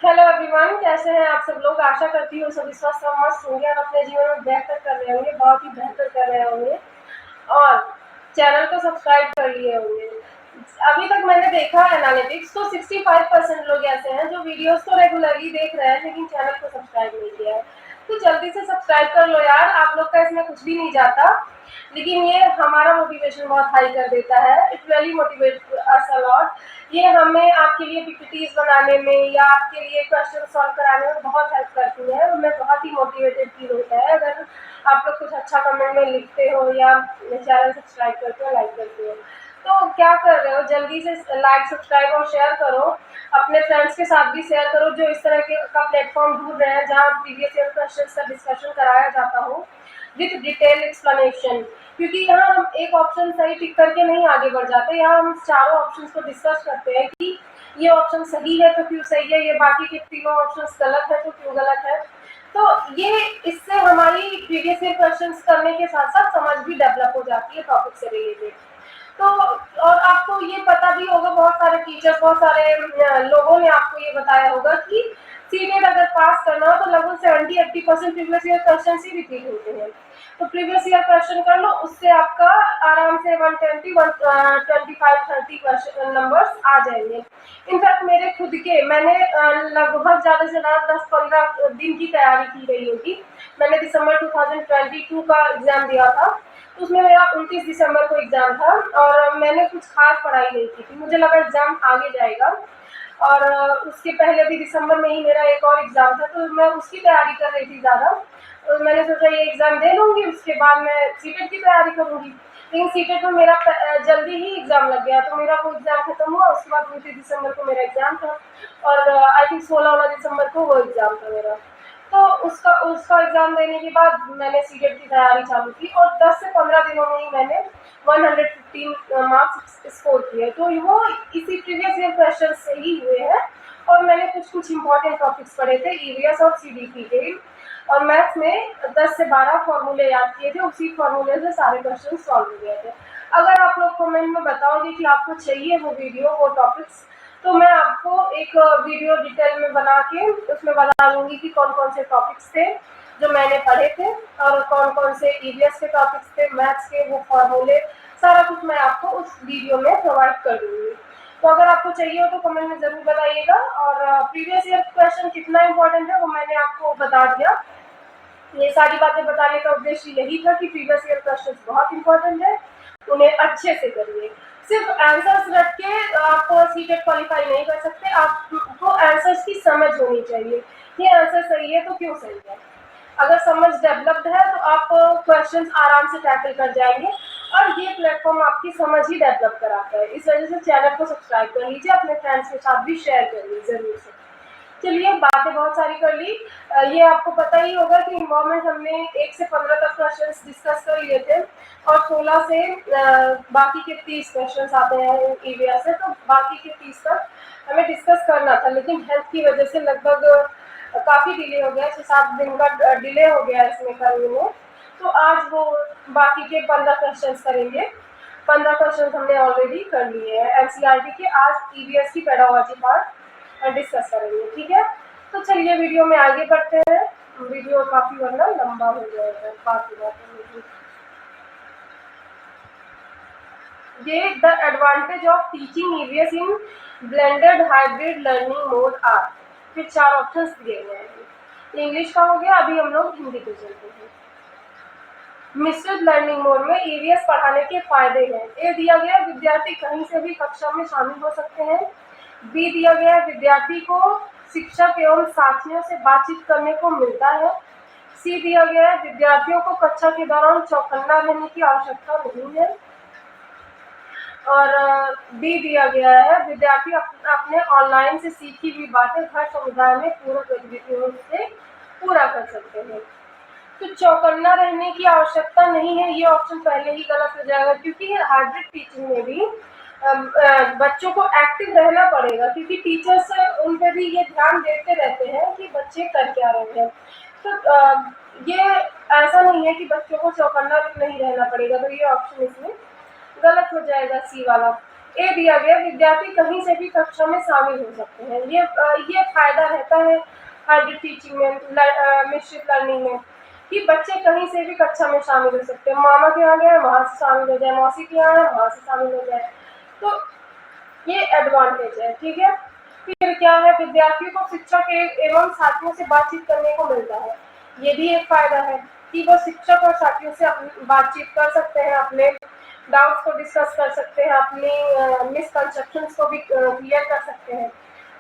Hello everyone, कैसे हैं आप सब लोग। आशा करती हूँ सभी स्वस्थ और मस्त होंगे और अपने जीवन में बेहतर कर रहे होंगे, बहुत ही बेहतर कर रहे होंगे और चैनल को सब्सक्राइब कर लिए होंगे। अभी तक मैंने देखा एनालिटिक्स तो 65% लोग ऐसे हैं जो वीडियोस तो रेगुलरली देख रहे हैं लेकिन चैनल को सब्सक्राइब नहीं किया है। तो जल्दी से सब्सक्राइब कर लो यार, आप लोग का इसमें कुछ भी नहीं जाता, लेकिन ये हमारा मोटिवेशन बहुत हाई कर देता है। It really motivate us a lot. ये हमें आपके लिए पीपीटीज बनाने में या आपके लिए क्वेश्चन सॉल्व कराने में बहुत हेल्प करती है। हमें बहुत ही मोटिवेटेड फील होता है अगर आप लोग कुछ अच्छा कमेंट में लिखते हो या चैनल सब्सक्राइब करते हो, लाइक करते हो। तो क्या कर रहे हो, जल्दी से लाइक सब्सक्राइब और शेयर करो, अपने फ्रेंड्स के साथ भी शेयर करो जो इस तरह के का प्लेटफॉर्म ढूंढ रहे हैं जहाँ प्रीवियस ईयर क्वेश्चन का डिस्कशन कराया जाता हो विथ डिटेल एक्सप्लेनेशन। क्योंकि यहाँ हम एक ऑप्शन सही टिक करके नहीं आगे बढ़ जाते, यहाँ हम चारों ऑप्शंस को डिस्कस करते हैं कि ये ऑप्शन सही है तो क्यों सही है, ये बाकी के तीनों ऑप्शंस गलत है तो क्यों गलत है। तो ये इससे हमारी प्रीवियस ईयर क्वेश्चंस करने के साथ साथ समझ भी डेवलप हो जाती है टॉपिक से रिलेटेड। तो और आपको ये पता भी होगा, बहुत सारे टीचर्स, बहुत सारे लोगों ने आपको ये बताया होगा कि सीटेट अगर पास करना हो तो लगभग 70-80% प्रीवियस ईयर क्वेश्चन ही रिपीट होते हैं। तो प्रीवियस ईयर क्वेश्चन कर लो, उससे आपका आराम से 120, 125, 30 क्वेश्चन नंबर्स आ जाएंगे। इनफैक्ट मेरे खुद के मैंने लगभग ज़्यादा से ज़्यादा 10-15 दिन की तैयारी की रही होगी। मैंने दिसंबर 2022 का एग्ज़ाम दिया था, तो उसमें मेरा 29 दिसंबर को एग्ज़ाम था और मैंने कुछ खास पढ़ाई नहीं की थी। मुझे लगा एग्ज़ाम आगे जाएगा और उसके पहले भी दिसंबर में ही मेरा एक और एग्ज़ाम था, तो मैं उसकी तैयारी कर रही थी ज़्यादा। तो मैंने सोचा ये एग्ज़ाम दे लूँगी, उसके बाद मैं सीटेट की तैयारी करूँगी। लेकिन सीटेट में मेरा जल्दी ही एग्ज़ाम लग गया, तो मेरा वो एग्ज़ाम खत्म हुआ, उसके बाद 29 दिसंबर को मेरा एग्ज़ाम था और आई थिंक 16 दिसंबर को वो एग्ज़ाम था मेरा। तो उसका उसका एग्ज़ाम देने के बाद मैंने सीटेट की तैयारी चालू की और 10 से 15 दिनों में ही मैंने 115 मार्क्स स्कोर किए। तो वो इसी प्रीवियस ईयर क्वेश्चन से ही हुए हैं और मैंने कुछ इंपॉर्टेंट टॉपिक्स पढ़े थे ईवीएस और सीडीपी के, और मैथ्स में 10 से 12 फॉर्मूले याद किए थे, उसी फॉर्मूले से सारे क्वेश्चन सॉल्व हो गए थे। अगर आप लोग कमेंट में बताओगे कि आपको चाहिए वो वीडियो, वो टॉपिक्स, तो मैं आपको एक वीडियो डिटेल में बना के उसमें बता दूंगी कि कौन कौन से टॉपिक्स थे जो मैंने पढ़े थे और कौन कौन से ईवीएस के टॉपिक्स थे, मैथ्स के वो फॉर्मूले, सारा कुछ मैं आपको उस वीडियो में प्रोवाइड कर दूंगी। तो अगर आपको चाहिए हो तो कमेंट में ज़रूर बताइएगा। और प्रीवियस ईयर क्वेश्चन कितना इंपॉर्टेंट है वो मैंने आपको बता दिया। ये सारी बातें बताने का उद्देश्य यही था कि प्रीवियस ईयर क्वेश्चन बहुत इंपॉर्टेंट है, उन्हें अच्छे से करिए। सिर्फ आंसर्स रख के आप सीटेट क्वालिफाई नहीं कर सकते, आपको आंसर्स की समझ होनी चाहिए। ये आंसर सही है तो क्यों सही है। अगर समझ डेवलप्ड है तो आप क्वेश्चंस आराम से टैकल कर जाएंगे और ये प्लेटफॉर्म आपकी समझ ही डेवलप कराता है। इस वजह से चैनल को सब्सक्राइब कर लीजिए, अपने फ्रेंड्स के साथ भी शेयर करिए ज़रूर से। चलिए, बातें बहुत सारी कर ली। ये आपको पता ही होगा कि इन्वायरमेंट हमने 1 से 15 तक क्वेश्चंस डिस्कस कर लिए थे और 16 से बाकी के 30 क्वेश्चंस आते हैं ईवीएस से, तो बाकी के 30 तक हमें डिस्कस करना था, लेकिन हेल्थ की वजह से लगभग काफ़ी डिले हो गया, 6-7 दिन का डिले हो गया इसमें करने में। तो आज वो बाकी के 15 क्वेश्चंस करेंगे। 15 क्वेश्चंस हमने ऑलरेडी कर लिए हैं एनसीईआरटी के। आज ईवीएस की पेडागोजी पार्ट डिस्कस करेंगे, ठीक है। तो चलिए वीडियो में आगे बढ़ते हैं, वीडियो काफ़ी वरना लंबा हो जाएगा बाकी बातें। ये the advantage of teaching EVS in blended hybrid learning mode are. फिर 4 ऑप्शंस दिए गए हैं। इंग्लिश का हो गया, अभी हम लोग हिंदी पे चलते हैं। मिश्रित लर्निंग मोड में ईवीएस पढ़ाने के फायदे हैं। ए दिया गया, विद्यार्थी कहीं से भी कक्षा में शामिल हो सकते हैं। बी दिया गया, विद्यार्थी को शिक्षक एवं साथियों से बातचीत करने को मिलता है। सी दिया गया है, विद्यार्थियों को कक्षा के दौरान चौकन्ना रहने की आवश्यकता नहीं है। और डी दिया गया है, विद्यार्थी अपने ऑनलाइन से सीखी हुई बातें घर समुदाय में पूरक गतिविधियों से पूरा कर सकते हैं। तो चौकन्ना रहने की आवश्यकता नहीं है, ये ऑप्शन पहले ही गलत हो जाएगा, क्योंकि हाइब्रिड टीचिंग में भी बच्चों को एक्टिव रहना पड़ेगा, क्योंकि टीचर्स उन पर भी ये ध्यान देते रहते हैं कि बच्चे कर क्या रहे हैं। तो ये ऐसा नहीं है कि बच्चों को चौकन्ना नहीं रहना पड़ेगा, तो ये ऑप्शन इसमें गलत हो जाएगा, सी वाला। ए दिया गया विद्यार्थी कहीं से भी कक्षा में शामिल हो सकते हैं। ये फायदा रहता है हाइब्रिड टीचिंग में, मिश्रित लर्निंग में, कि बच्चे कहीं से भी कक्षा में शामिल हो सकते हैं। मामा के यहाँ गए वहां से शामिल हो जाए, मौसी के यहाँ वहां से शामिल हो जाए, तो ये एडवांटेज है। ठीक है, फिर क्या है, विद्यार्थियों को शिक्षक एवं साथियों से बातचीत करने को मिलता है। ये भी एक फायदा है कि वो शिक्षक और साथियों से बातचीत कर सकते हैं, अपने डाउट्स को डिस्कस कर सकते हैं, अपनी मिसकंसेप्शंस को भी क्लियर कर सकते हैं।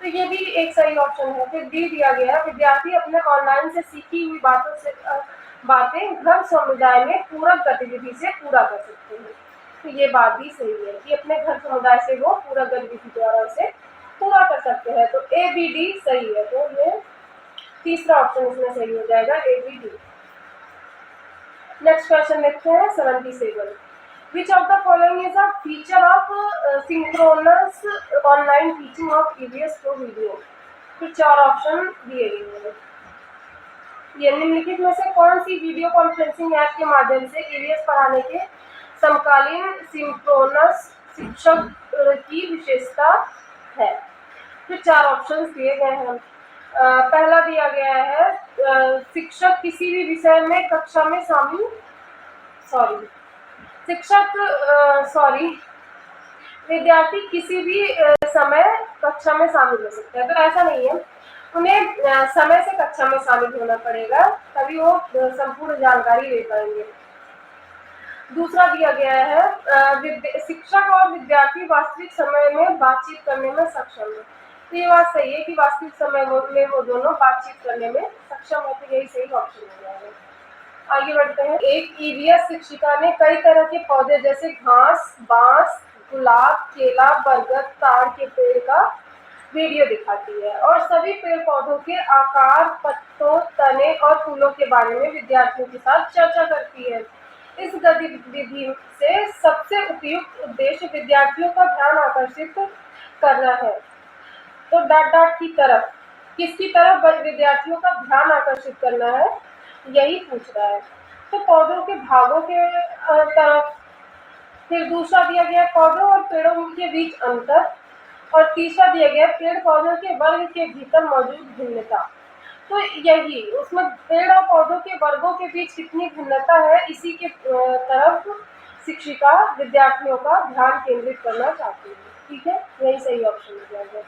तो ये भी एक सही ऑप्शन है। फिर डी दिया गया है विद्यार्थी अपने ऑनलाइन से सीखी हुई बातें घर समुदाय में पूरक गतिविधि से पूरा कर सकते हैं। तो ये बात भी सही है कि अपने घर समुदाय से वो पूरक गतिविधि द्वारा उसे पूरा कर सकते हैं। तो ए बी डी सही है, तो ये तीसरा ऑप्शन इसमें सही हो जाएगा, A B D. Next question देखते हैं 77। Which of the following is a feature of synchronous online teaching of EVS pro video? फिर 4 ऑप्शन दिए गए हैं। ये निम्नलिखित में से कौन सी वीडियो कॉन्फ्रेंसिंग ऐप के माध्यम से EVS पढ़ाने के समकालीन सिंक्रोनस शिक्षक की विशेषता है? फिर 4 ऑप्शन दिए गए हैं। पहला दिया गया है शिक्षक किसी भी विषय में कक्षा में शामिल विद्यार्थी किसी भी समय कक्षा में शामिल हो सकते हैं। तो ऐसा नहीं है, उन्हें समय से कक्षा में शामिल होना पड़ेगा, तभी वो संपूर्ण जानकारी ले पाएंगे। दूसरा दिया गया है शिक्षक और विद्यार्थी वास्तविक समय में बातचीत करने में सक्षम है। तो ये बात सही है कि वास्तविक समय में वो दोनों बातचीत करने में सक्षम है, तो यही सही ऑप्शन हो जाएगा। आगे बढ़ते हैं। एक ईवीएस शिक्षिका ने कई तरह के पौधे जैसे घास, बांस, गुलाब, केला, बरगद, ताड़ के पेड़ का वीडियो दिखाती है और सभी पेड़ पौधों के आकार, पत्तों, तने और फूलों के बारे में विद्यार्थियों के साथ चर्चा करती है। इस गतिविधि से सबसे उपयुक्त उद्देश्य विद्यार्थियों का ध्यान आकर्षित करना है। तो डॉट डॉट की तरफ, किसकी तरफ विद्यार्थियों का ध्यान आकर्षित करना है, यही पूछ रहा है। तो पौधों के भागों के तरफ। फिर दूसरा दिया गया पौधों और पेड़ों के बीच अंतर, और तीसरा दिया गया पेड़ पौधों के वर्ग के भीतर मौजूद भिन्नता। तो यही उसमें पेड़ और पौधों के वर्गों के बीच कितनी भिन्नता है, इसी के तरफ शिक्षिका विद्यार्थियों का ध्यान केंद्रित करना चाहती है। ठीक है, यही सही ऑप्शन हो जाएगा।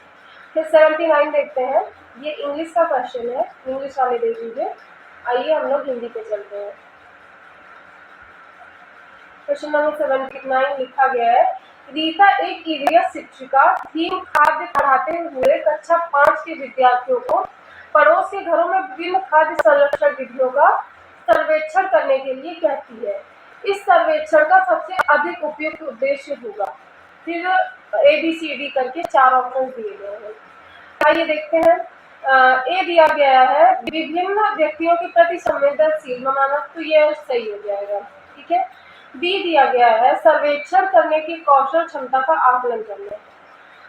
फिर 79 देखते हैं। ये इंग्लिश का क्वेश्चन है, इंग्लिश वाले देख लीजिए। आइए हम लोग हिंदी पे चलते हैं। क्वेश्चन नंबर 79 लिखा गया है, रीता एक ईवीएस शिक्षिका थीम खाद्य पढ़ाते हुए कक्षा 5 के विद्यार्थियों को पड़ोस के घरों में विभिन्न खाद्य संरक्षण विधियों का सर्वेक्षण करने के लिए कहती है। इस सर्वेक्षण का सबसे अधिक उपयुक्त उद्देश्य होगा। फिर ABCD करके 4 ऑप्शन दिए गए हैं। आइए देखते हैं। ए दिया गया है विभिन्न व्यक्तियों के प्रति संवेदनशील बनाना, तो ये सही हो जाएगा। ठीक है। बी दिया गया है सर्वेक्षण करने की कौशल क्षमता का आकलन करना।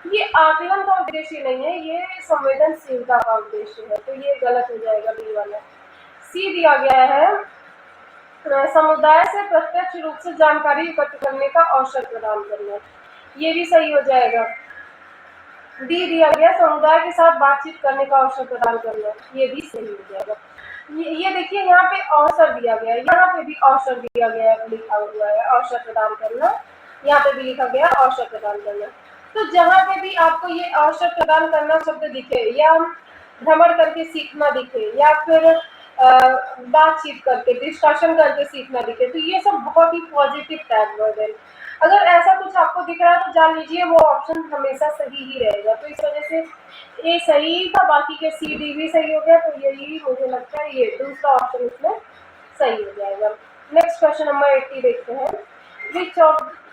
ये आकलन का उद्देश्य नहीं है, ये संवेदनशीलता का उद्देश्य है, तो ये गलत हो जाएगा बी वाला। सी दिया गया है समुदाय से प्रत्यक्ष रूप से जानकारी एकत्र करने का अवसर प्रदान करना, ये भी सही हो जाएगा। डी दिया गया समुदाय के साथ बातचीत करने का अवसर प्रदान करना, ये भी सही हो जाएगा। ये देखिए यहाँ पे अवसर दिया गया है, यहाँ पे भी अवसर दिया गया है, लिखा हुआ है अवसर प्रदान करना, यहाँ पे भी लिखा गया अवसर प्रदान करना। तो जहाँ पे भी आपको ये अवसर प्रदान करना शब्द दिखे, या भ्रमण करके सीखना दिखे, या फिर बातचीत करके डिस्कशन करके सीखना दिखे, तो ये सब बहुत ही पॉजिटिव टैग वर्ड है। अगर ऐसा कुछ आपको दिख रहा है तो जान लीजिए वो ऑप्शन हमेशा सही ही रहेगा। तो इस वजह से ए सही था, बाकी के सी डी भी सही हो गया, तो यही मुझे लगता है ये दूसरा ऑप्शन इसमें सही हो जाएगा। नेक्स्ट क्वेश्चन नंबर 80 देखते हैं।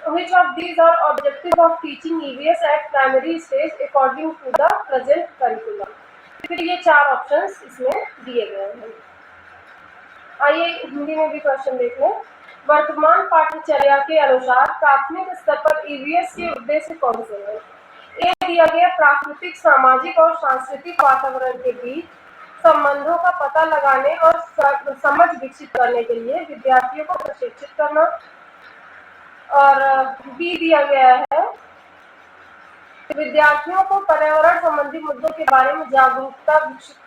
Which of these are objective of teaching EVS at primary stage according to the present curriculum? फिर ये 4 ऑप्शंस इसमें दिए गए हैं। आइए हिंदी में भी क्वेश्चन देख लें। वर्तमान पाठ्यचर्या के अनुसार प्राथमिक स्तर पर EVS के उद्देश्य कौन से हैं? ए दिया गया प्राकृतिक, सामाजिक और सांस्कृतिक वातावरण के बीच संबंधों का पता लगाने और समझ विकसित करने के लिए विद्यार्थियों को प्रशिक्षित करना। और बी दिया गया है विद्यार्थियों को पर्यावरण संबंधी मुद्दों के बारे में जागरूकता विकसित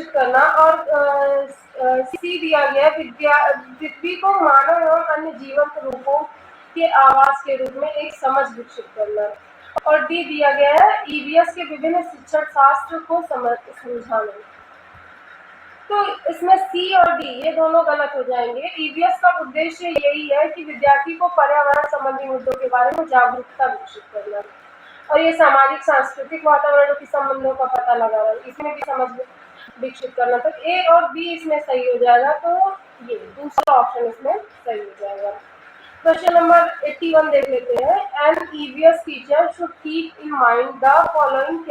करना और सी दिया गया पृथ्वी को मानव एवं अन्य जीवंत रूपों के आवास के रूप में एक समझ विकसित करना। और डी दिया गया है ईवीएस के विभिन्न शिक्षण शास्त्र को समझाना। तो इसमें सी और डी ये दोनों गलत हो जाएंगे। ईवीएस का उद्देश्य यही है कि विद्यार्थी को पर्यावरण संबंधी मुद्दों के बारे में जागरूकता विकसित करना और ये सामाजिक सांस्कृतिक वातावरण के संबंधों का पता लगाना, इसमें भी समझ विकसित करना। तो ए और बी इसमें सही हो जाएगा, तो ये दूसरा ऑप्शन इसमें सही हो जाएगा। क्वेश्चन नंबर 81 देख लेते हैं। An EVS teacher should keep in mind the following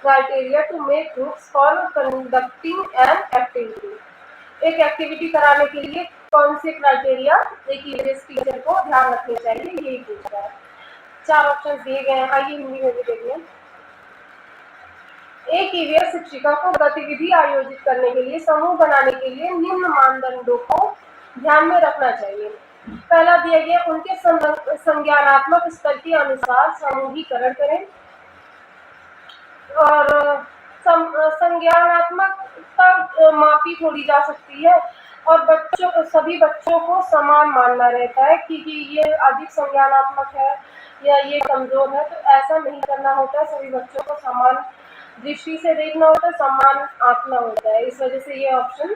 criteria to make groups for conducting an activity. एक एक्टिविटी कराने के लिए कौन से क्राइटेरिया एक ईवीएस टीचर को ध्यान रखने चाहिए, यही पूछ रहा है। 4 ऑप्शन दिए गए हैं, आइए हिंदी में भी देखिए। एक ईवीएस शिक्षिका को गतिविधि आयोजित करने के लिए समूह बनाने के लिए निम्न मानदंडों को ध्यान में रखना चाहिए। पहला दिया गया उनके संज्ञानात्मक स्तर के अनुसार समूहीकरण करें और संज्ञानात्मकता मापी थोड़ी जा सकती है और सभी बच्चों को समान मानना रहता है क्योंकि ये अधिक संज्ञानात्मक है या ये कमजोर है, तो ऐसा नहीं करना होता है। सभी बच्चों को समान दृष्टि से देखना होता है, समान आंकना होता है। इस वजह से ये ऑप्शन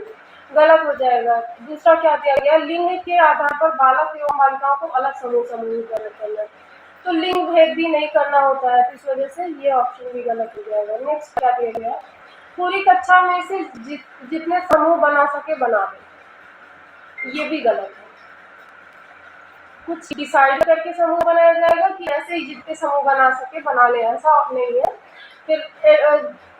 गलत हो जाएगा। दूसरा क्या दिया गया, लिंग के आधार पर बालक एवं बालिकाओं को अलग समूहीकरण करना, तो लिंग भेद भी नहीं करना होता है, तो इस वजह से ये ऑप्शन भी गलत हो जाएगा। नेक्स्ट क्या दिया गया, पूरी कक्षा में से जितने समूह बना सके बना दे, ये भी गलत है। कुछ डिसाइड करके समूह बनाया जाएगा कि ऐसे ही जितने समूह बना सके बना ले, ऐसा नहीं है। फिर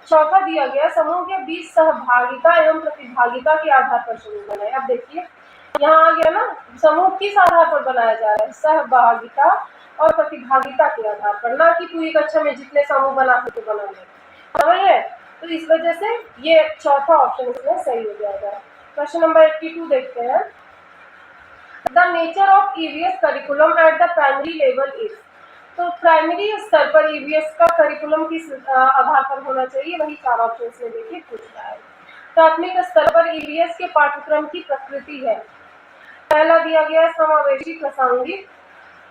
चौथा दिया गया समूह के बीच सहभागिता एवं प्रतिभागिता के आधार पर समूह बनाए। अब देखिए यहाँ आ गया ना, समूह किस आधार पर बनाया जा रहा है, सहभागिता और प्रतिभागिता के आधार पर, ना कि पूरी कक्षा में जितने समूह बना सके बना ले, समझ रहे? तो इस वजह से ये चौथा ऑप्शन इसमें सही हो जाएगा। क्वेश्चन नंबर 82 देखते हैं। The nature of EVS curriculum at the primary level is, तो प्राइमरी स्तर पर ईवीएस का करिकुलम किस आधार पर होना चाहिए, वही 4 ऑप्शन में देखिए पूछ रहा है। प्राथमिक स्तर पर ईवीएस के पाठ्यक्रम की प्रकृति है, पहला दिया गया है समावेशी प्रासंगिक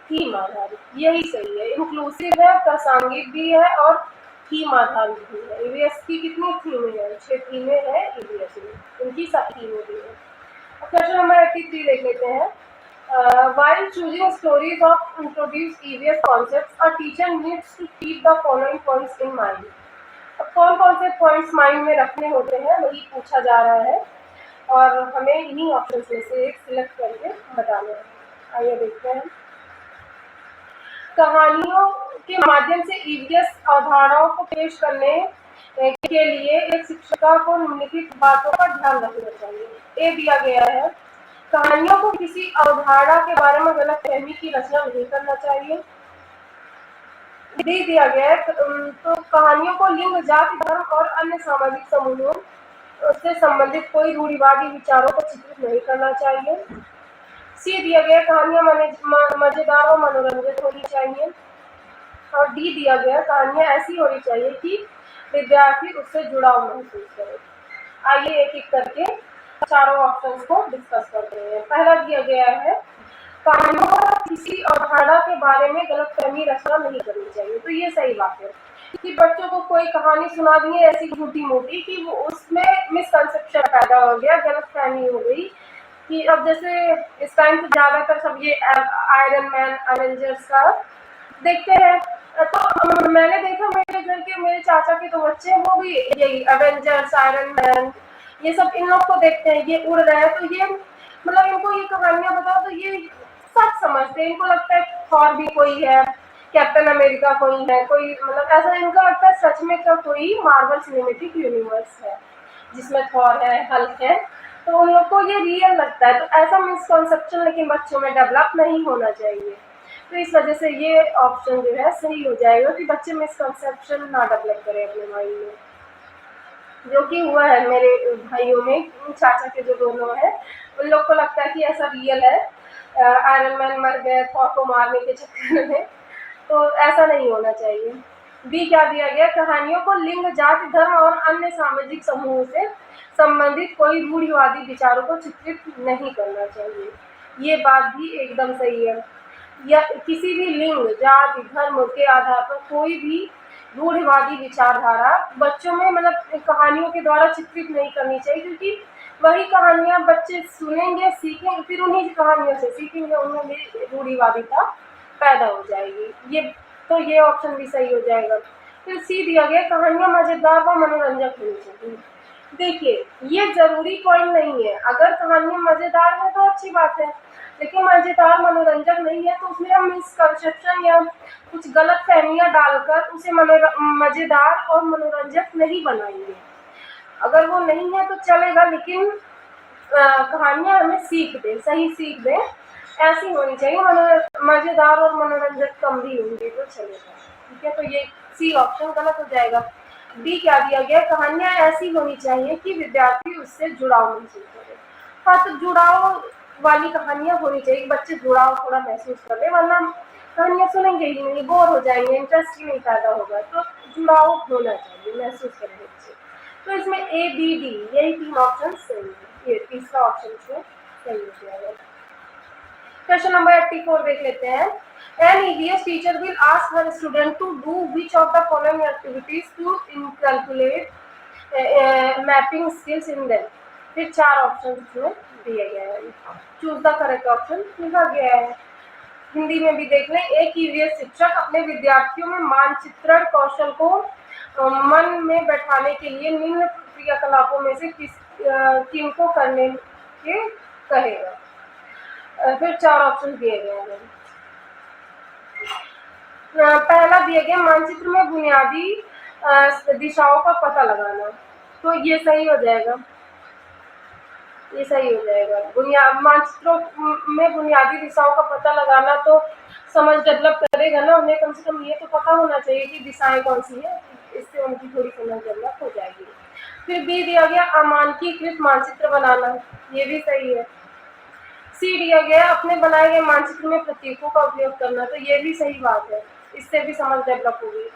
थीम आधारित, यही सही है। इंक्लूसिव है, प्रासंगिक भी है और थीम आधारित भी है। ईवीएस की कितनी थीमें हैं, 6 थीमें हैं ईवीएस में, उनकी सब थीमें भी है। क्वेश्चन नंबर 83 देख लेते हैं। While choosing stories of introduced EVS concepts, a teacher needs to keep the following points in mind. अब कौन से पॉइंट्स माइंड में रखने होते हैं वही पूछा जा रहा है और हमें इन्हीं ऑप्शन में से एक सिलेक्ट करके बताना है। आइए देखते हैं। कहानियों के माध्यम से ईवीएस अवधारणाओं को पेश करने के लिए एक शिक्षिका को निम्नलिखित बातों का ध्यान रखना चाहिए। ए दिया गया है, कहानियों को किसी अवधारणा के बारे में गलतफहमी की रचना नहीं करना चाहिए। डी दिया गया है, तो कहानियों को लिंग, जाति, धर्म और अन्य सामाजिक समूहों से संबंधित कोई रूढ़िवादी विचारों को चित्रित नहीं करना चाहिए। सी दिया गया, कहानियां मजेदार और मनोरंजक होनी चाहिए। और डी दिया गया, कहानियां ऐसी होनी चाहिए कि विद्यार्थी उससे जुड़ाव महसूस करे। आइए एक एक करके चारों ऑप्शंस को डिस्कस करते हैं। पहला दिया गया है, कहानियों को किसी अवधारणा के बारे में गलतफहमी रचना नहीं करनी चाहिए, तो ये सही बात है कि बच्चों को कोई कहानी सुना दी है ऐसी झूठी मोटी कि वो उसमें मिसकंसेप्शन पैदा हो गया, गलतफहमी हो गई कि अब जैसे इस टाइम तो ज्यादातर सब ये आयरन मैन, एवेंजर्स का देखते हैं, तो मैंने देखा मेरे घर के मेरे चाचा के 2 बच्चे हैं, वो भी यही एवेंजर्स, आयरन मैन, ये सब इन लोग को देखते हैं, ये उड़ रहे हैं, तो ये मतलब इनको ये कहानियां बताओ तो ये सच समझते हैं। इनको लगता है थॉर भी कोई है, कैप्टन अमेरिका कोई है, कोई मतलब ऐसा इनको लगता है सच में का कोई मार्वल सिनेमैटिक यूनिवर्स है जिसमें थॉर है, हल्क है, तो उन लोग को ये रियल लगता है। तो ऐसा मिसकॉन्सेप्शन लेकिन बच्चों में डेवलप नहीं होना चाहिए, तो इस वजह से ये ऑप्शन जो है सही हो जाएगा कि बच्चे मिसकंसेप्शन ना डेवलप करें अपने माइंड में, जो कि हुआ है मेरे भाइयों में। चाचा के जो दोनों हैं उन लोग को लगता है कि ऐसा रियल है, आयरन मैन मर गए थॉर को मारने के चक्कर में, तो ऐसा नहीं होना चाहिए। बी क्या दिया गया, कहानियों को लिंग, जाति, धर्म और अन्य सामाजिक समूह से संबंधित कोई रूढ़िवादी विचारों को चित्रित नहीं करना चाहिए। ये बात भी एकदम सही है। या किसी भी लिंग, जाति, धर्म के आधार पर कोई भी रूढ़िवादी विचारधारा बच्चों में मतलब कहानियों के द्वारा चित्रित नहीं करनी चाहिए, क्योंकि वही कहानियां बच्चे सुनेंगे, सीखेंगे, फिर उन्हीं कहानियों से सीखेंगे, उनमें भी रूढ़िवादिता पैदा हो जाएगी। ये ऑप्शन भी सही हो जाएगा। फिर सी दिया गया, कहानियां मजेदार व मनोरंजक होनी चाहिए। देखिए, ये जरूरी पॉइंट नहीं है। अगर कहानियां मजेदार है तो अच्छी बात है, लेकिन मजेदार मनोरंजक नहीं है तो उसमें हम मिसकंसेप्शन या कुछ गलत फहमियां डालकर उसे मजेदार और मनोरंजक नहीं बनाएंगे। अगर वो नहीं है तो चलेगा, लेकिन कहानियां हमें सीख दे, सही सीख दे, ऐसी होनी चाहिए। मजेदार और मनोरंजक कम भी होंगे तो चलेगा। ठीक है, तो ये सी ऑप्शन गलत हो जाएगा। डी क्या दिया गया, कहानियां ऐसी होनी चाहिए कि विद्यार्थी उससे जुड़ाव महसूस करे। हाँ, तो जुड़ाव वाली कहानियां होनी चाहिए, बच्चे जुड़ाव थोड़ा महसूस कर ले, वरना कहानियां सुनेंगे ही नहीं, बोर हो जाएंगे, इंटरेस्ट ही नहीं पैदा होगा। तो जुड़ाव होना चाहिए, महसूस करेंगे बच्चे। तो इसमें ए बी डी यही 3 ऑप्शन सही है। ये तीसरा ऑप्शन इसमें सही हो जाएगा। क्वेश्चन नंबर 84 देख लेते हैं। An EVS teacher will ask her student to do which of the following activities to calculate mapping skills in them। फिर 4 ऑप्शन इसमें दिए गए हैं। चूज द करेक्ट ऑप्शन लिखा गया है। हिंदी में भी देख लें। एक ईवीएस शिक्षक अपने विद्यार्थियों में मानचित्रण कौशल को मन में बैठाने के लिए निम्न क्रियाकलापों में से किनको करने के कहेगा। फिर 4 ऑप्शन दिए गए हैं। पहला दिया गया, मानचित्र में बुनियादी दिशाओं का पता लगाना, तो ये सही हो जाएगा। ये सही हो जाएगा। मानचित्रों में बुनियादी दिशाओं का पता लगाना तो समझ डेवलप करेगा ना, उन्हें कम से कम ये तो पता होना चाहिए कि दिशाएं कौन सी है, इससे उनकी थोड़ी समझ डेवलप हो जाएगी। फिर बी दिया गया, अमानकीकृत मानचित्र बनाना, ये भी सही है। सी दिया गया, अपने बनाए गए मानचित्र में प्रतीकों का उपयोग करना, तो ये भी सही बात है, इससे भी समझ डेवलप होगी।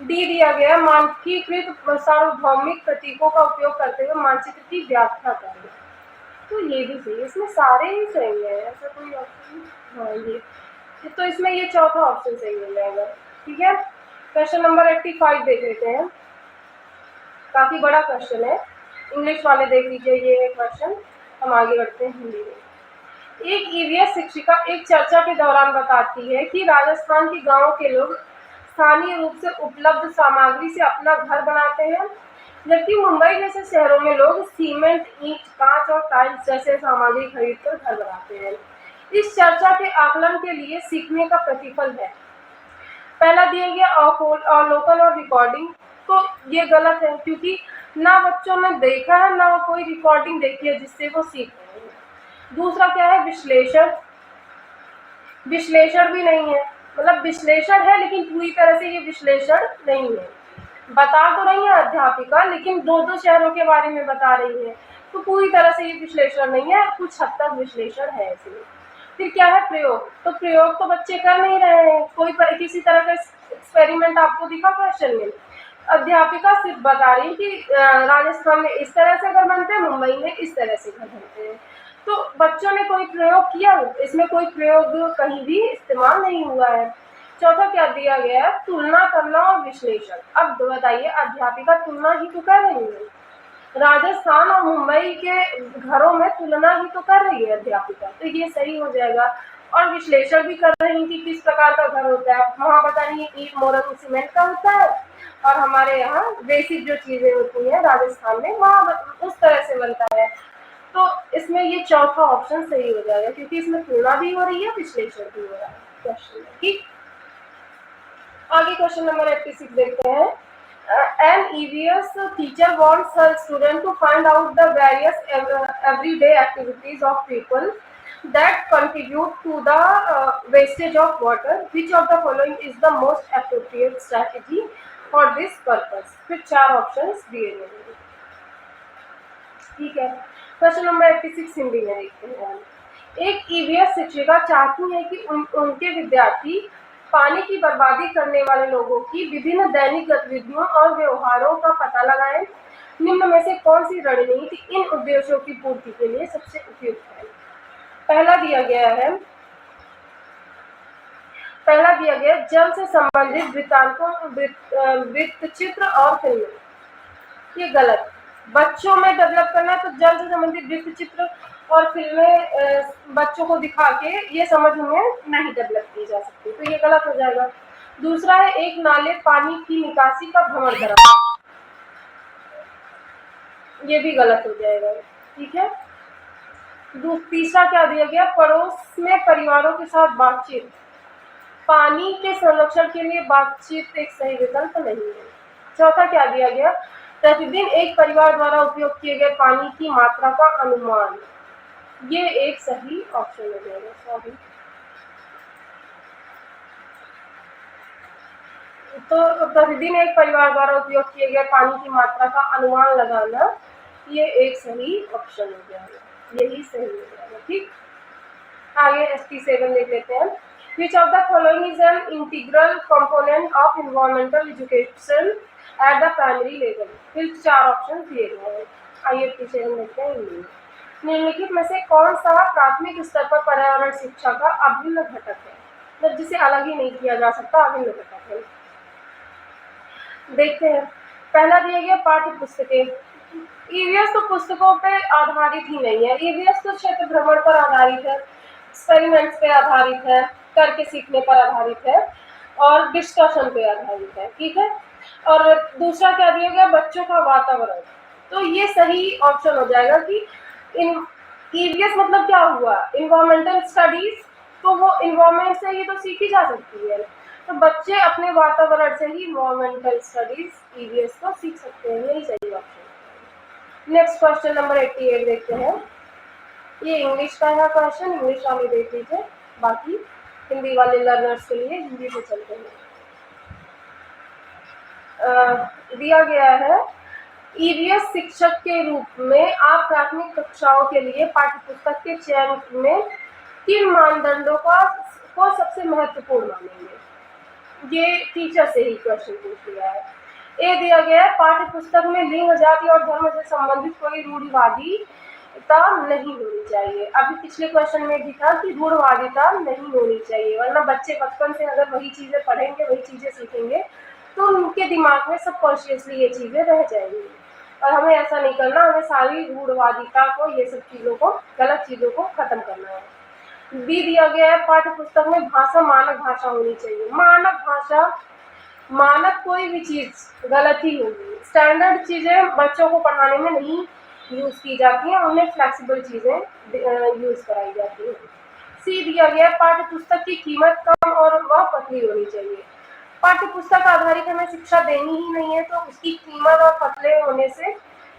डी दिया गया, मानकीकृत सार्वभौमिक प्रतीकों का उपयोग करते हुए मानचित्र की व्याख्या करना, तो ये भी सही है। इसमें सारे ही सही है, ऐसा कोई ऑप्शन। हाँ, ये तो इसमें ये चौथा ऑप्शन सही हो जाएगा। ठीक है, क्वेश्चन नंबर 85 देख लेते हैं। काफी बड़ा क्वेश्चन है, इंग्लिश वाले देख लीजिए ये क्वेश्चन। हम आगे बढ़ते हैं हिंदी में। एक ईवीएस शिक्षिका एक चर्चा के दौरान बताती है कि राजस्थान के गांवों के लोग स्थानीय रूप से उपलब्ध सामग्री से अपना घर बनाते हैं, जबकि मुंबई जैसे शहरों में लोग सीमेंट, ईंट, कांच और टाइल्स जैसे सामग्री खरीदकर घर बनाते हैं। इस चर्चा के आकलन के लिए सीखने का प्रतिफल है। पहला दिया गया अवलोकन और रिकॉर्डिंग, तो ये गलत है, क्योंकि ना बच्चों ने देखा है ना कोई रिकॉर्डिंग देखी है जिससे वो सीख रहे हैं। दूसरा क्या है, विश्लेषण। विश्लेषण भी नहीं है, मतलब विश्लेषण है लेकिन पूरी तरह से ये विश्लेषण नहीं है। बता तो रही है अध्यापिका, लेकिन 2-2 शहरों के बारे में बता रही है, तो पूरी तरह से ये विश्लेषण नहीं है, कुछ हद तक विश्लेषण है इसमें। फिर क्या है, प्रयोग। तो प्रयोग तो बच्चे कर नहीं रहे हैं, कोई किसी तरह का एक्सपेरिमेंट आपको दिखा क्वेश्चन में? अध्यापिका सिर्फ बता रही कि राजस्थान में इस तरह से घर बनते हैं, मुंबई में इस तरह से घर बनते हैं। तो बच्चों ने कोई प्रयोग किया, इसमें कोई प्रयोग कहीं भी इस्तेमाल नहीं हुआ है। चौथा क्या दिया गया है, तुलना करना और विश्लेषण। अब बताइए, अध्यापिका तुलना ही तो कर रही है, राजस्थान और मुंबई के घरों में तुलना ही तो कर रही है अध्यापिका, तो ये सही हो जाएगा। और विश्लेषण भी कर रही है कि किस प्रकार का घर होता है। वहाँ बता रही है ईंट, मोरंग, सीमेंट का होता है, और हमारे यहाँ बेसिक जो चीजें होती हैं राजस्थान में वहाँ उस तरह से बनता है। तो इसमें ये चौथा ऑप्शन सही हो जाएगा, क्योंकि इसमें तुलना भी हो रही है, विश्लेषण भी हो रहा है क्वेश्चन में। ठीक, आगे क्वेश्चन नंबर 86 देखते हैं। An EVS teacher wants her student to find out the various everyday activities of people that contribute to the wastage of water. Which of the following is the most appropriate strategy for this purpose? फिर 4 options दिए गए हैं। ठीक है, question number 86 Hindi में देखते हैं। एक ईवीएस शिक्षिका चाहती है कि उनके विद्यार्थी पानी की बर्बादी करने वाले लोगों की विभिन्न दैनिक गतिविधियों और व्यवहारों का पता लगाएं। निम्न में से कौन सी रणनीति इन उद्देश्यों की पूर्ति के लिए सबसे उपयुक्त है? पहला दिया गया जल से संबंधित वृत्तांतों, वृत्तचित्र और फिल्में। ये गलत। बच्चों में डेवलप करना है तो जल से संबंधित वृत्तचित्र और फिल्में बच्चों को दिखा के ये समझ उन्हें नहीं डेवलप की जा सकती, तो ये गलत हो जाएगा। दूसरा है एक नाले पानी की निकासी का भ्रमण कराना, ये भी गलत हो जाएगा। ठीक है। तीसरा क्या दिया गया? पड़ोस में परिवारों के साथ बातचीत। पानी के संरक्षण के लिए बातचीत एक सही विकल्प नहीं है। चौथा क्या दिया गया? प्रतिदिन एक परिवार द्वारा उपयोग किए गए पानी की मात्रा का अनुमान, ये एक सही ऑप्शन हो जाएगा। सॉरी, तो प्रतिदिन एक परिवार द्वारा उपयोग किए गए पानी की मात्रा का अनुमान लगाना, ये एक सही ऑप्शन हो जाएगा, यही सही हो जाएगा। ठीक, आगे ST7 देख लेते हैं। Which of the following is an integral component of environmental education at the primary level? फिर 4 ऑप्शन दिए गए हैं। आइए ST7 देखते हैं। निम्नलिखित में से कौन सा प्राथमिक स्तर पर पर्यावरण शिक्षा का अभिन्न घटक है, मतलब जिसे अलग ही नहीं किया जा सकता, अभिन्न घटक है। देखते हैं। पहला दिया गया पाठ्य पुस्तकें। ईवीएस तो पुस्तकों पे आधारित ही नहीं है, ईवीएस तो क्षेत्र भ्रमण पर आधारित है, एक्सपेरिमेंट्स पे आधारित है, करके सीखने पर आधारित है और डिस्कशन पे आधारित है। ठीक है। और दूसरा क्या दिया गया? बच्चों का वातावरण। तो ये सही ऑप्शन हो जाएगा कि ईवीएस मतलब क्या हुआ? इन्वायरमेंटल स्टडीज, तो वो इन्वायरमेंट से ही तो सीखी जा सकती है, तो बच्चे अपने वातावरण से ही इन्वायरमेंटल स्टडीज ईवीएस को सीख सकते हैं, यही सही ऑप्शन। नेक्स्ट क्वेश्चन नंबर 88 देखते हैं। ये इंग्लिश का है क्वेश्चन, इंग्लिश वाले देख लीजिए, बाकी हिंदी वाले लर्नर्स के लिए हिंदी से चलते हैं। दिया गया है ईवीएस शिक्षक के रूप में आप प्राथमिक कक्षाओं के लिए पाठ्यपुस्तक के चयन में किन मानदंडों को सबसे महत्वपूर्ण मानेंगे? ये टीचर से ही क्वेश्चन पूछ लिया है। ए दिया गया है पाठ्यपुस्तक में लिंग, जाति और धर्म से संबंधित कोई रूढ़िवादिता नहीं होनी चाहिए। अभी पिछले क्वेश्चन में भी था कि रूढ़िवादिता नहीं होनी चाहिए, वरना बच्चे बचपन से अगर वही चीजें पढ़ेंगे, वही चीजें सीखेंगे, तो उनके दिमाग में सबकॉन्शियसली ये चीजें रह जाएंगी। और हमें ऐसा नहीं करना, हमें सारी रूढ़िवादिता को, ये सब चीजों को, गलत चीजों को खत्म करना है। बी दिया गया है पाठ्यपुस्तक में भाषा मानक भाषा होनी चाहिए। मानक भाषा, मानक कोई भी चीज गलत ही होगी। स्टैंडर्ड चीजें बच्चों को पढ़ाने में नहीं यूज की जाती हैं, उन्हें फ्लेक्सिबल चीजें यूज कराई जाती है। सी दिया गया पाठ्यपुस्तक की कीमत कम और वह पतली होनी चाहिए। पाठ्यपुस्तक आधारित हमें शिक्षा देनी ही नहीं है, तो उसकी कीमत और पतले होने से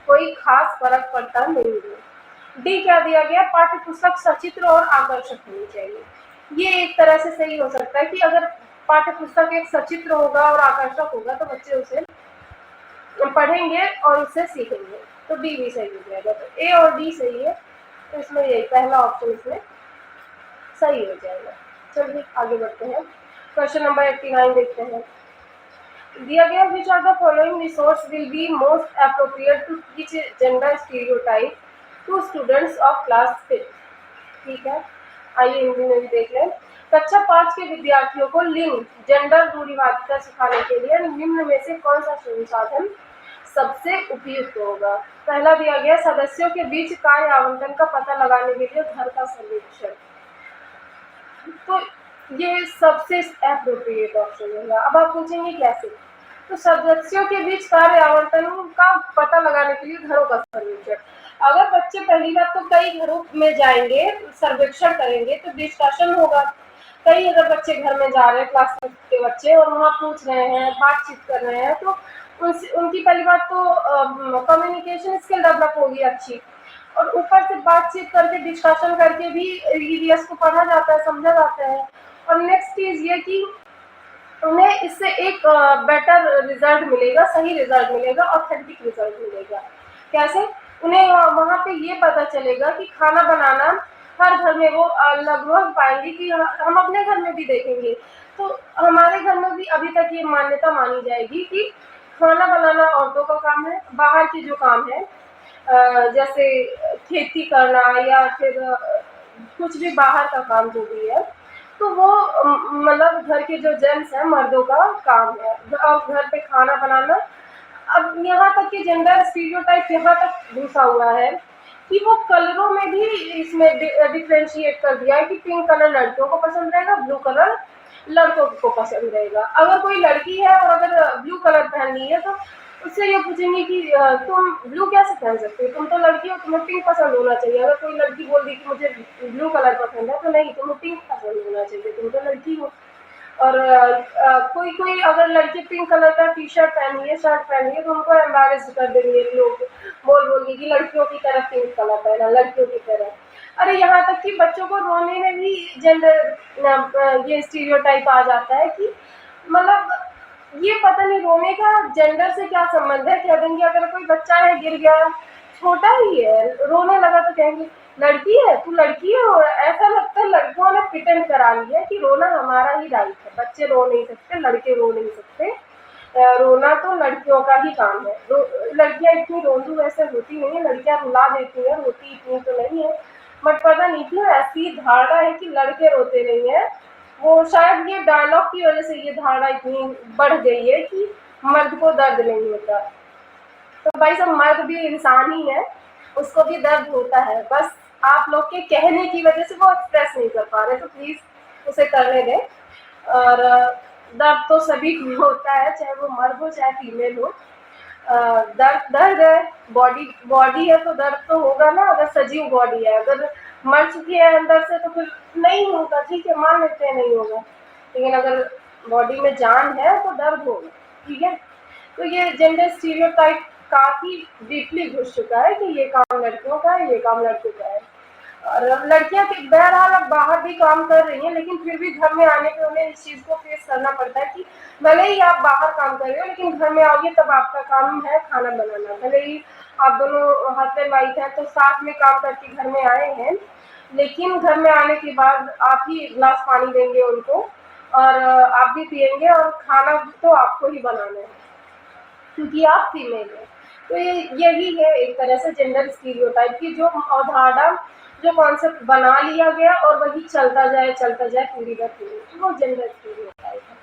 कोई खास फर्क पड़ता नहीं है। डी क्या दिया गया? पाठ्यपुस्तक सचित्र और आकर्षक होनी चाहिए। ये एक तरह से सही हो सकता है कि अगर पाठ्यपुस्तक एक सचित्र होगा और आकर्षक होगा तो बच्चे उसे पढ़ेंगे और उससे सीखेंगे, तो डी भी सही हो जाएगा। तो ए और डी सही है, तो इसमें यही पहला ऑप्शन इसमें सही हो जाएगा। चलिए आगे बढ़ते हैं। क्वेश्चन नंबर 89 देखते हैं। दिया गया which of the following resource will be most appropriate to teach gender stereotype to students of class 5? ठीक है, आइए हिंदी में भी देख लें। कक्षा 5 के विद्यार्थियों को लिंग, जेंडर रूढ़िवादिता सिखाने के लिए निम्न में से कौन सा संसाधन सबसे उपयुक्त होगा? पहला दिया गया सदस्यों के बीच कार्य आवंटन का पता लगाने के लिए घर का सर्वेक्षण, तो ये सबसे एप्रोप्रिएट ऑप्शन होगा। अब आप पूछेंगे कैसे? तो सदस्यों के बीच कार्य आवंटन का पता लगाने के लिए घरों का सर्वेक्षण। अगर बच्चे पहली बात तो कई घरों में जाएंगे, सर्वेक्षण करेंगे, तो डिस्कशन होगा। कई अगर बच्चे घर में जा रहे हैं, क्लास के बच्चे, और वहाँ पूछ रहे हैं, बातचीत कर रहे हैं, तो उनकी पहली बात तो कम्युनिकेशन स्किल डेवलप होगी अच्छी, और ऊपर से बातचीत करके, डिस्कशन करके भी ईवीएस को पढ़ा जाता है, समझा जाता है। और नेक्स्ट चीज ये कि उन्हें इससे एक बेटर रिजल्ट मिलेगा, सही रिजल्ट मिलेगा, ऑथेंटिक रिजल्ट मिलेगा। कैसे? उन्हें वहाँ पे ये पता चलेगा कि खाना बनाना हर घर में वो लगभग पाएंगे कि हम अपने घर में भी देखेंगे। तो हमारे घर में भी अभी तक ये मान्यता मानी जाएगी कि खाना बनाना औरतों का काम है। बाहर के जो काम है जैसे खेती करना या फिर कुछ भी बाहर का काम जो भी है, तो वो मतलब घर के जो जेंट्स हैं, मर्दों का काम है। अब घर पे खाना बनाना, अब यहाँ तक कि जेंडर स्टीरियोटाइप यहाँ तक घुसा हुआ है कि वो कलरों में भी इसमें डिफरेंशिएट कर दिया है कि पिंक कलर लड़कियों को पसंद रहेगा, ब्लू कलर लड़कों को पसंद रहेगा। अगर कोई लड़की है और अगर ब्लू कलर पहननी है तो उससे ये पूछेंगे कि तुम ब्लू कैसे पहन सकते हो, तुम तो लड़की हो, तुम्हें पिंक पसंद होना चाहिए। अगर कोई लड़की बोल दी कि मुझे ब्लू कलर पसंद है, तो नहीं, तुम्हें पिंक पसंद होना चाहिए, तुम तो लड़की हो। और कोई कोई अगर लड़की पिंक कलर का टी शर्ट पहनी है, शर्ट पहनी है, तो उनको एम्बैरेस कर देंगे लोग, बोल के कि लड़कियों की तरह पिंक कलर पहना, लड़कियों की तरह। अरे यहाँ तक कि बच्चों को रोने में भी जेंडर ये स्टीरियोटाइप आ जाता है कि मतलब ये पता नहीं रोने का जेंडर से क्या संबंध है। कह देंगे अगर कोई बच्चा है गिर गया, छोटा ही है, रोने लगा, तो कहेंगे लड़की है, तू लड़की है। और ऐसा लगता है लड़कियों ने प्रिटेंड करा लिया कि रोना हमारा ही राइट है, बच्चे रो नहीं सकते, लड़के रो नहीं सकते, रोना तो लड़कियों का ही काम है। लड़कियां इतनी रोंदू वैसे होती नहीं है, लड़कियां रुला देती हैं, रोती इतनी तो नहीं है, बट पता नहीं क्यों ऐसी धारणा है कि लड़के रोते नहीं है। वो शायद ये डायलॉग की वजह से ये धारणा इतनी बढ़ गई है कि मर्द को दर्द नहीं होता। तो भाई सब मर्द भी इंसान ही है, उसको भी दर्द होता है, बस आप लोग के कहने की वजह से वो एक्सप्रेस नहीं कर पा रहे, तो प्लीज उसे करने दें। और दर्द तो सभी को होता है, चाहे वो मर्द हो चाहे फीमेल हो। दर्द दर्द है, बॉडी है तो दर्द तो होगा ना। अगर सजीव बॉडी है, अगर मर चुकी है अंदर से तो फिर नहीं होगा, ठीक है, मान लेते हैं नहीं होगा, लेकिन अगर बॉडी में जान है तो दर्द होगा, ठीक है। तो ये जेंडर स्टीरियोटाइप काफी डीपली घुस चुका है कि ये काम लड़कियों का है, ये काम लड़कों का है। और लड़कियां बहरहाल अब बाहर भी काम कर रही हैं, लेकिन फिर भी घर में आने पे उन्हें इस चीज को फेस करना पड़ता है कि भले ही आप बाहर काम कर रहे हो, लेकिन घर में आओगे तब आपका काम है खाना बनाना। भले ही आप दोनों हस्बैंड वाइफ हैं तो साथ में काम करके घर में आए हैं, लेकिन घर में आने के बाद आप ही एक गिलास पानी देंगे उनको, और आप भी पियेंगे, और खाना तो आपको ही बनाना है क्योंकि आप फीमेल हैं। तो ये यही है एक तरह से जेंडर स्टीरियोटाइप की जो अवधारणा, जो कॉन्सेप्ट बना लिया गया और वही चलता जाए पीढ़ी दर पीढ़ी, तो वो जेंडर स्टीरियोटाइप है।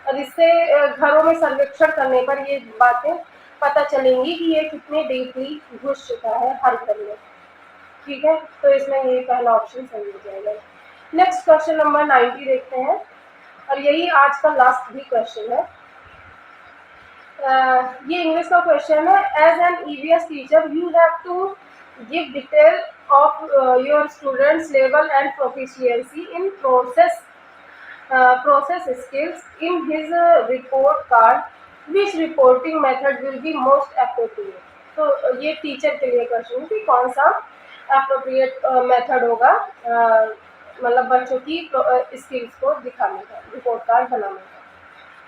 और इससे घरों में सर्वेक्षण करने पर ये बातें पता चलेंगी कि ये कितने डीपली घुस चुका है हर घर में, ठीक है। तो इसमें ये पहला ऑप्शन सही हो जाएगा। नेक्स्ट क्वेश्चन नंबर 90 देखते हैं, और यही आज का लास्ट भी क्वेश्चन है। ये इंग्लिश का क्वेश्चन है। As an EVS teacher you have to give detail of your students level and proficiency in process skills in his report card. Which reporting method will be most appropriate? तो ये teacher के लिए question है कि कौन सा appropriate method होगा मतलब बच्चों की स्किल्स को दिखाने का, रिपोर्ट कार्ड बनाने का।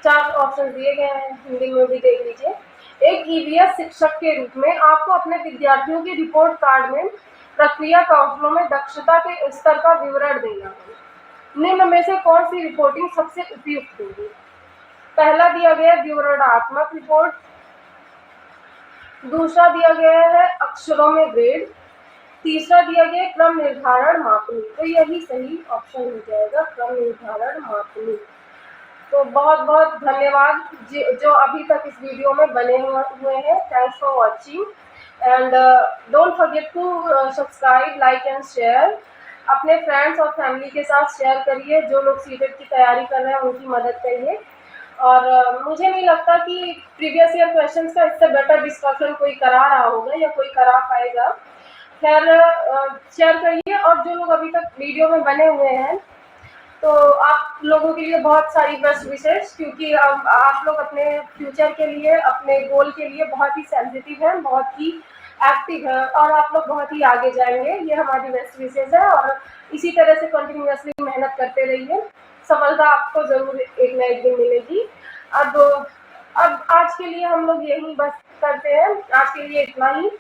4 ऑप्शन दिए गए हैं, हिंदी में भी देख लीजिए। एक ईवीएस शिक्षक के रूप में आपको अपने विद्यार्थियों के रिपोर्ट कार्ड में प्रक्रिया कौशलों में दक्षता के स्तर का विवरण देना है। निम्न में से कौन सी रिपोर्टिंग सबसे उपयुक्त होगी? पहला दिया गया विवरणात्मक रिपोर्ट, दूसरा दिया गया है अक्षरों में ग्रेड, तीसरा दिया गया क्रम निर्धारण मापनी। तो यही सही ऑप्शन हो जाएगा, क्रम निर्धारण मापनी। तो बहुत बहुत धन्यवाद जो अभी तक इस वीडियो में बने हुए हैं। Thanks for watching and don't forget to subscribe, like and share. अपने फ्रेंड्स और फैमिली के साथ शेयर करिए। जो लोग सीटेट की तैयारी कर रहे हैं उनकी मदद करिए। और मुझे नहीं लगता कि प्रीवियस ईयर क्वेश्चंस का इससे बेटर डिस्कशन कोई करा रहा होगा या कोई करा पाएगा। खैर शेयर करिए। और जो लोग अभी तक वीडियो में बने हुए हैं तो आप लोगों के लिए बहुत सारी बेस्ट विशेष, क्योंकि आप लोग अपने फ्यूचर के लिए, अपने गोल के लिए बहुत ही सेंसिटिव हैं, बहुत ही एक्टिव है, और आप लोग बहुत ही आगे जाएंगे। ये हमारी बेस्ट विशेष है, और इसी तरह से कंटिन्यूअसली मेहनत करते रहिए। सफलता आपको जरूर एक न एक दिन मिलेगी। अब आज के लिए हम लोग यही बस करते हैं। आज के लिए इतना ही,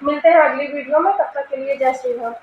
मिलते हैं अगली वीडियो में। तब तक के लिए जय श्री राम।